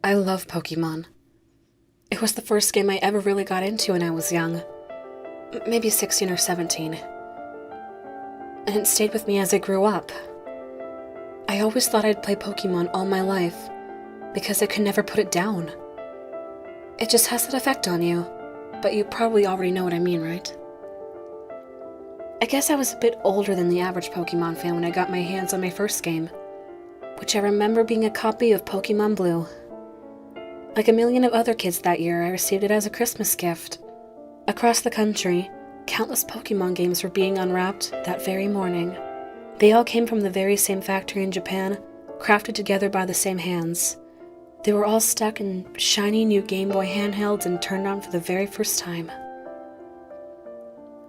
I love Pokemon. It was the first game I ever really got into when I was young. Maybe 16 or 17. And it stayed with me as I grew up. I always thought I'd play Pokemon all my life, because I could never put it down. It just has that effect on you, but you probably already know what I mean, right? I guess I was a bit older than the average Pokemon fan when I got my hands on my first game, which I remember being a copy of Pokemon Blue. Like a million of other kids that year, I received it as a Christmas gift. Across the country, countless Pokemon games were being unwrapped that very morning. They all came from the very same factory in Japan, crafted together by the same hands. They were all stuck in shiny new Game Boy handhelds and turned on for the very first time.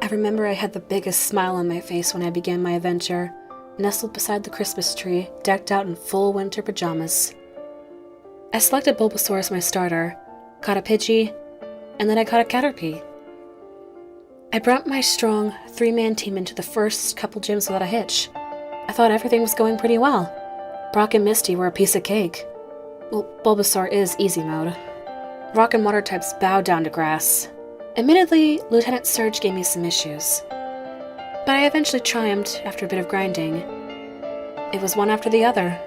I remember I had the biggest smile on my face when I began my adventure, nestled beside the Christmas tree, decked out in full winter pajamas. I selected Bulbasaur as my starter, caught a Pidgey, and then I caught a Caterpie. I brought my strong, three-man team into the first couple gyms without a hitch. I thought everything was going pretty well. Brock and Misty were a piece of cake. Well, Bulbasaur is easy mode. Rock and water types bowed down to grass. Admittedly, Lieutenant Surge gave me some issues. But I eventually triumphed after a bit of grinding. It was one after the other.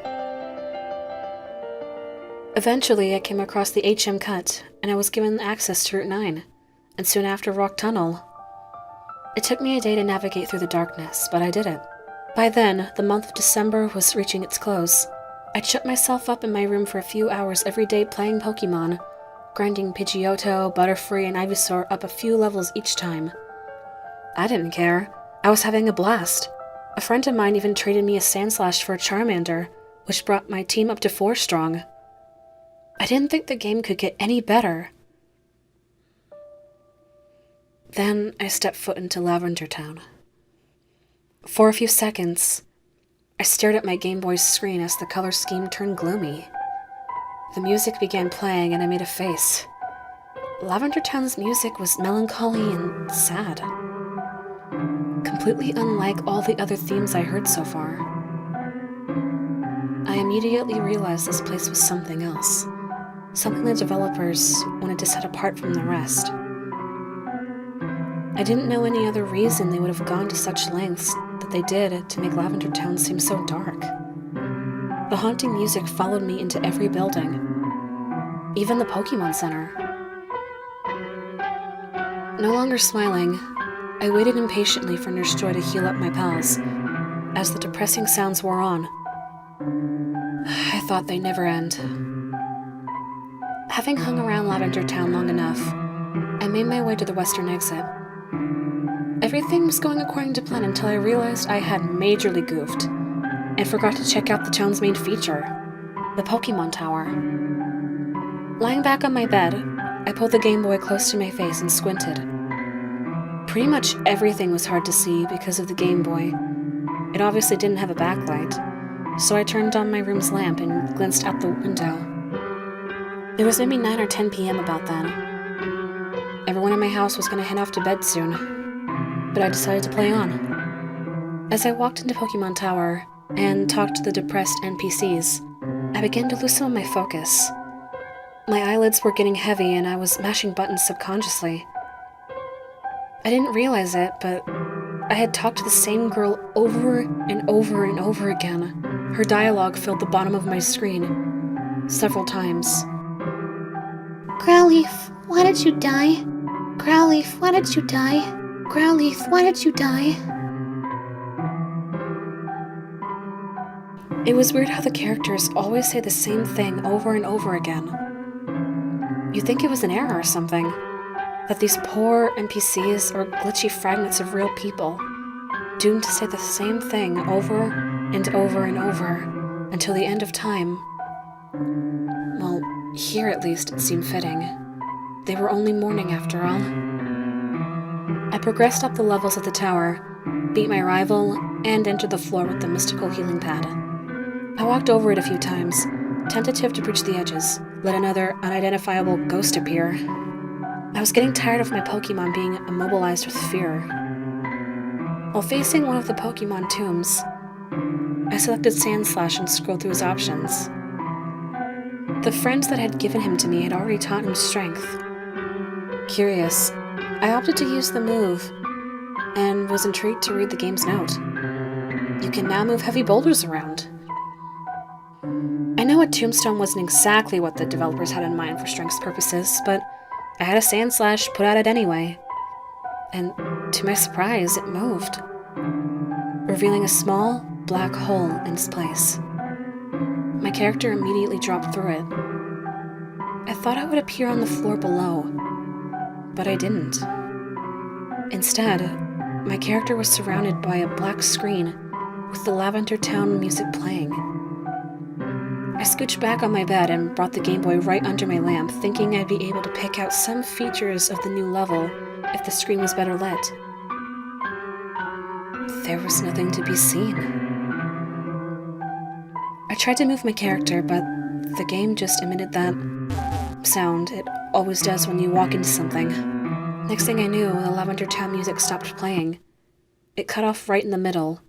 Eventually, I came across the HM Cut, and I was given access to Route 9, and soon after Rock Tunnel. It took me a day to navigate through the darkness, but I did it. By then, the month of December was reaching its close. I'd shut myself up in my room for a few hours every day playing Pokemon, grinding Pidgeotto, Butterfree, and Ivysaur up a few levels each time. I didn't care. I was having a blast. A friend of mine even traded me a Sandslash for a Charmander, which brought my team up to 4 strong. I didn't think the game could get any better. Then I stepped foot into Lavender Town. For a few seconds, I stared at my Game Boy's screen as the color scheme turned gloomy. The music began playing and I made a face. Lavender Town's music was melancholy and sad. Completely unlike all the other themes I heard so far. I immediately realized this place was something else. Something the developers wanted to set apart from the rest. I didn't know any other reason they would have gone to such lengths that they did to make Lavender Town seem so dark. The haunting music followed me into every building, even the Pokemon Center. No longer smiling, I waited impatiently for Nurse Joy to heal up my pals. As the depressing sounds wore on, I thought they'd never end. Having hung around Lavender Town long enough, I made my way to the western exit. Everything was going according to plan until I realized I had majorly goofed and forgot to check out the town's main feature, the Pokemon Tower. Lying back on my bed, I pulled the Game Boy close to my face and squinted. Pretty much everything was hard to see because of the Game Boy. It obviously didn't have a backlight, so I turned on my room's lamp and glanced out the window. It was maybe 9 or 10 p.m. about then. Everyone in my house was going to head off to bed soon, but I decided to play on. As I walked into Pokemon Tower and talked to the depressed NPCs, I began to lose some of my focus. My eyelids were getting heavy and I was mashing buttons subconsciously. I didn't realize it, but I had talked to the same girl over and over and over again. Her dialogue filled the bottom of my screen several times. Growleaf, why did you die? Growleaf, why did you die? Growleaf, why did you die? It was weird how the characters always say the same thing over and over again. You'd think it was an error or something, that these poor NPCs are glitchy fragments of real people, doomed to say the same thing over and over and over until the end of time. Well, here at least it seemed fitting. They were only mourning after all. I progressed up the levels of the tower, beat my rival, and entered the floor with the mystical healing pad. I walked over it a few times, tentative to breach the edges, let another unidentifiable ghost appear. I was getting tired of my Pokemon being immobilized with fear. While facing one of the Pokemon tombs, I selected Sandslash and scrolled through his options. The friends that had given him to me had already taught him strength. Curious, I opted to use the move, and was intrigued to read the game's note. You can now move heavy boulders around. I know a tombstone wasn't exactly what the developers had in mind for strength purposes, but I had a sand slash put at it anyway. And to my surprise, it moved, revealing a small, black hole in its place. My character immediately dropped through it. I thought I would appear on the floor below, but I didn't. Instead, my character was surrounded by a black screen with the Lavender Town music playing. I scooched back on my bed and brought the Game Boy right under my lamp, thinking I'd be able to pick out some features of the new level if the screen was better lit. There was nothing to be seen. I tried to move my character, but the game just emitted that sound it always does when you walk into something. Next thing I knew, the Lavender Town music stopped playing. It cut off right in the middle.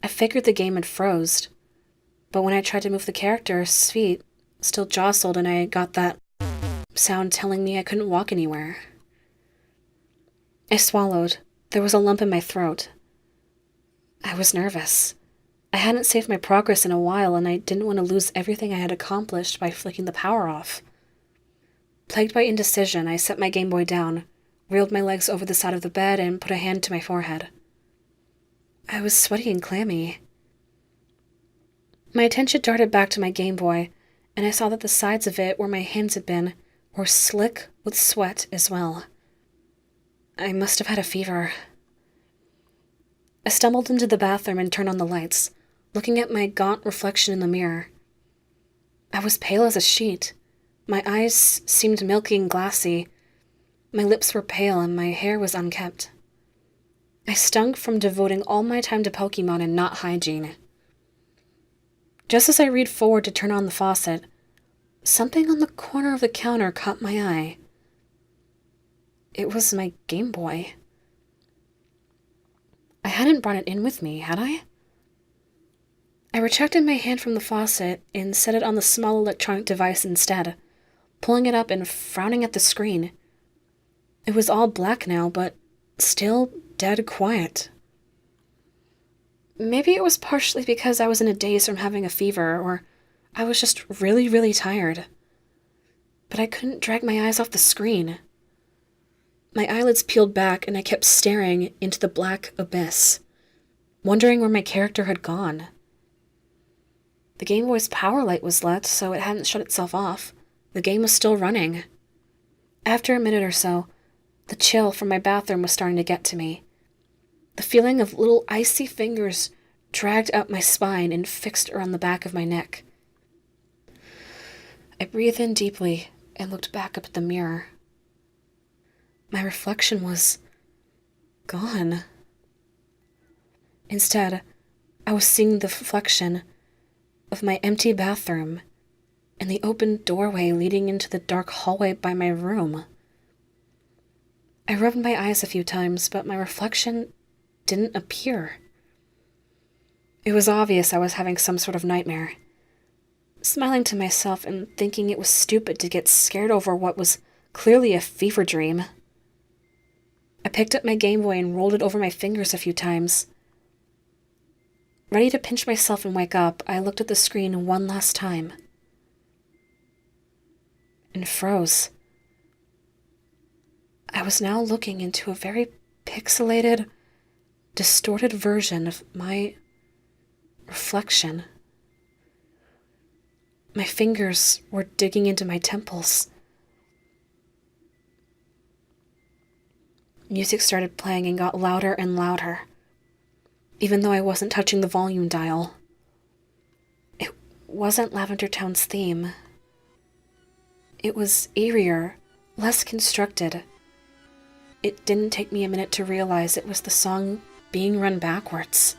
I figured the game had froze, but when I tried to move the character, his feet still jostled and I got that sound telling me I couldn't walk anywhere. I swallowed. There was a lump in my throat. I was nervous. I hadn't saved my progress in a while, and I didn't want to lose everything I had accomplished by flicking the power off. Plagued by indecision, I set my Game Boy down, reeled my legs over the side of the bed, and put a hand to my forehead. I was sweaty and clammy. My attention darted back to my Game Boy, and I saw that the sides of it, where my hands had been, were slick with sweat as well. I must have had a fever. I stumbled into the bathroom and turned on the lights, looking at my gaunt reflection in the mirror. I was pale as a sheet. My eyes seemed milky and glassy. My lips were pale and my hair was unkempt. I stunk from devoting all my time to Pokemon and not hygiene. Just as I reached forward to turn on the faucet, something on the corner of the counter caught my eye. It was my Game Boy. I hadn't brought it in with me, had I? I retracted my hand from the faucet and set it on the small electronic device instead, pulling it up and frowning at the screen. It was all black now, but still dead quiet. Maybe it was partially because I was in a daze from having a fever, or I was just really, really tired. But I couldn't drag my eyes off the screen. My eyelids peeled back and I kept staring into the black abyss, wondering where my character had gone. The Game Boy's power light was lit, so it hadn't shut itself off. The game was still running. After a minute or so, the chill from my bathroom was starting to get to me. The feeling of little icy fingers dragged up my spine and fixed around the back of my neck. I breathed in deeply and looked back up at the mirror. My reflection was gone. Instead, I was seeing the reflection of my empty bathroom and the open doorway leading into the dark hallway by my room. I rubbed my eyes a few times, but my reflection didn't appear. It was obvious I was having some sort of nightmare. Smiling to myself and thinking it was stupid to get scared over what was clearly a fever dream, I picked up my Game Boy and rolled it over my fingers a few times. Ready to pinch myself and wake up, I looked at the screen one last time and froze. I was now looking into a very pixelated, distorted version of my reflection. My fingers were digging into my temples. Music started playing and got louder and louder, even though I wasn't touching the volume dial. It wasn't Lavender Town's theme. It was eerier, less constructed. It didn't take me a minute to realize it was the song being run backwards.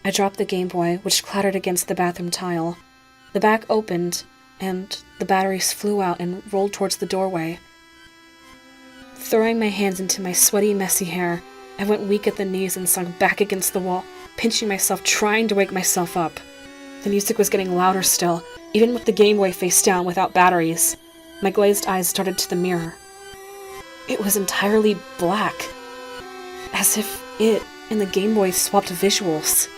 I dropped the Game Boy, which clattered against the bathroom tile. The back opened, and the batteries flew out and rolled towards the doorway. Throwing my hands into my sweaty, messy hair, I went weak at the knees and sunk back against the wall, pinching myself, trying to wake myself up. The music was getting louder still, Even with the Game Boy face down without batteries, my glazed eyes darted to the mirror. It was entirely black, as if it and the Game Boy swapped visuals.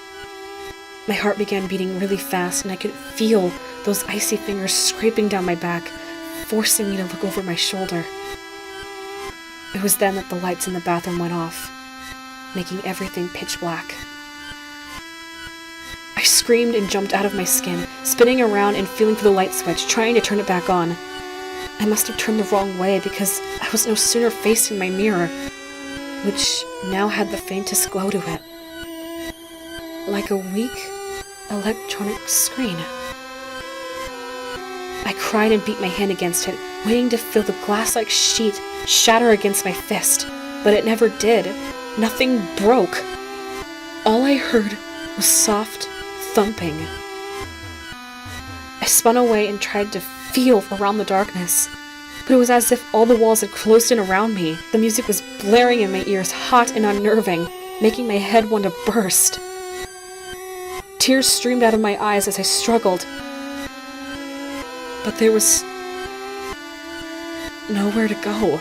My heart began beating really fast, and I could feel those icy fingers scraping down my back, forcing me to look over my shoulder. It was then that the lights in the bathroom went off, making everything pitch black. I screamed and jumped out of my skin, spinning around and feeling for the light switch, trying to turn it back on. I must have turned the wrong way because I was no sooner facing my mirror, which now had the faintest glow to it, like a weak electronic screen. I cried and beat my hand against it, waiting to feel the glass-like sheet shatter against my fist, but it never did. Nothing broke. All I heard was soft thumping. I spun away and tried to feel around the darkness, but it was as if all the walls had closed in around me. The music was blaring in my ears, hot and unnerving, making my head want to burst. Tears streamed out of my eyes as I struggled, but there was nowhere to go.